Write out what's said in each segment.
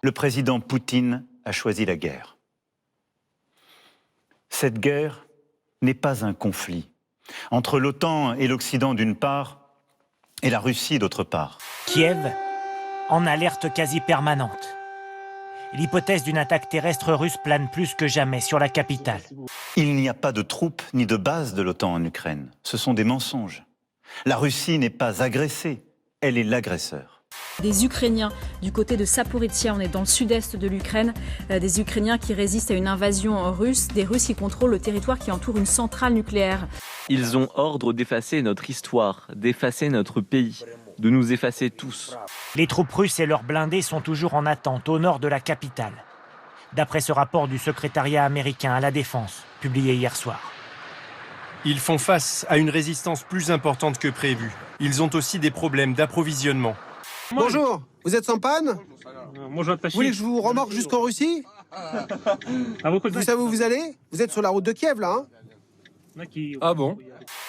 le président Poutine a choisi la guerre. Cette guerre n'est pas un conflit entre l'OTAN et l'Occident d'une part et la Russie d'autre part. Kiev en alerte quasi permanente. L'hypothèse d'une attaque terrestre russe plane plus que jamais sur la capitale. Il n'y a pas de troupes ni de bases de l'OTAN en Ukraine. Ce sont des mensonges. La Russie n'est pas agressée, elle est l'agresseur. Des Ukrainiens du côté de Zaporizhzhia, on est dans le sud-est de l'Ukraine, des Ukrainiens qui résistent à une invasion russe, des Russes qui contrôlent le territoire qui entoure une centrale nucléaire. Ils ont ordre d'effacer notre histoire, d'effacer notre pays, de nous effacer tous. Les troupes russes et leurs blindés sont toujours en attente au nord de la capitale. D'après ce rapport du secrétariat américain à la défense, publié hier soir. Ils font face à une résistance plus importante que prévu. Ils ont aussi des problèmes d'approvisionnement. Bonjour, vous êtes sans panne? Vous voulez que je vous remorque jusqu'en Russie? Vous savez où vous allez? Vous êtes sur la route de Kiev, là, hein? Ah bon?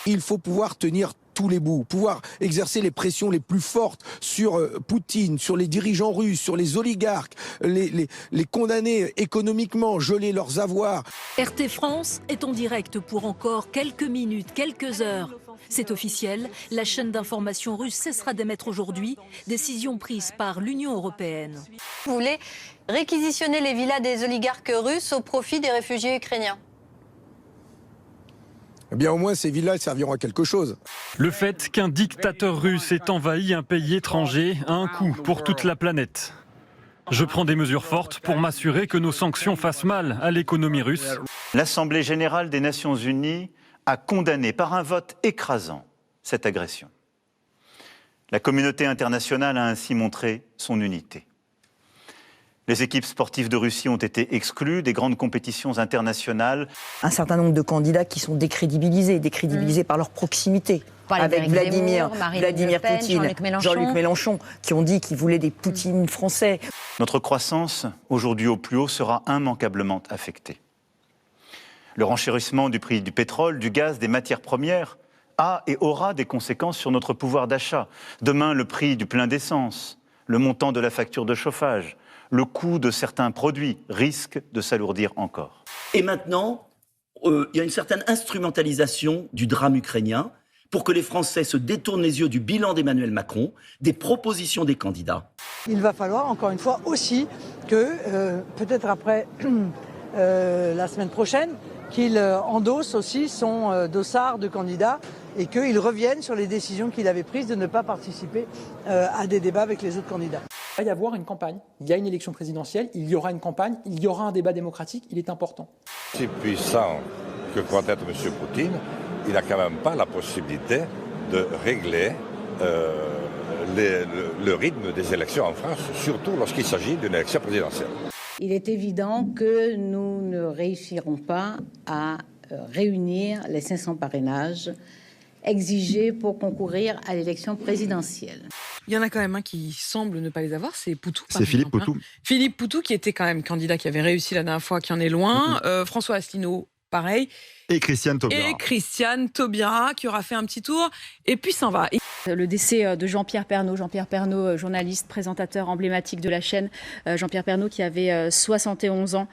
Il faut pouvoir tenir tous les bouts, pouvoir exercer les pressions les plus fortes sur Poutine, sur les dirigeants russes, sur les oligarques, les condamner économiquement, geler leurs avoirs. RT France est en direct pour encore quelques minutes, quelques heures. C'est officiel, la chaîne d'information russe cessera d'émettre aujourd'hui, décision prise par l'Union européenne. Vous voulez réquisitionner les villas des oligarques russes au profit des réfugiés ukrainiens? Eh bien, au moins, ces villas serviront à quelque chose. Le fait qu'un dictateur russe ait envahi un pays étranger a un coût pour toute la planète. Je prends des mesures fortes pour m'assurer que nos sanctions fassent mal à l'économie russe. L'Assemblée générale des Nations unies a condamné par un vote écrasant cette agression. La communauté internationale a ainsi montré son unité. Les équipes sportives de Russie ont été exclues des grandes compétitions internationales. Un certain nombre de candidats qui sont décrédibilisés par leur proximité. Avec Vladimir Poutine, Jean-Luc Mélenchon, qui ont dit qu'ils voulaient des Poutines français. Notre croissance, aujourd'hui au plus haut, sera immanquablement affectée. Le renchérissement du prix du pétrole, du gaz, des matières premières a et aura des conséquences sur notre pouvoir d'achat. Demain, le prix du plein d'essence, le montant de la facture de chauffage, le coût de certains produits risque de s'alourdir encore. Et maintenant, il y a une certaine instrumentalisation du drame ukrainien pour que les Français se détournent les yeux du bilan d'Emmanuel Macron, des propositions des candidats. Il va falloir, encore une fois, aussi que, peut-être après la semaine prochaine, qu'il endosse aussi son dossard de candidat et qu'il revienne sur les décisions qu'il avait prises de ne pas participer à des débats avec les autres candidats. Il va y avoir une campagne, il y a une élection présidentielle, il y aura une campagne, il y aura un débat démocratique, il est important. Si puissant que croit être M. Poutine, il n'a quand même pas la possibilité de régler le rythme des élections en France, surtout lorsqu'il s'agit d'une élection présidentielle. Il est évident que nous ne réussirons pas à réunir les 500 parrainages exigés pour concourir à l'élection présidentielle. Il y en a quand même un qui semble ne pas les avoir, c'est Poutou. C'est Philippe Poutou. Philippe Poutou, qui était quand même candidat, qui avait réussi la dernière fois, qui en est loin. François Asselineau, pareil. Et Christiane Taubira. Et Christiane Taubira, qui aura fait un petit tour, et puis s'en va. Le décès de Jean-Pierre Pernaut, journaliste, présentateur emblématique de la chaîne. Jean-Pierre Pernaut qui avait 71 ans.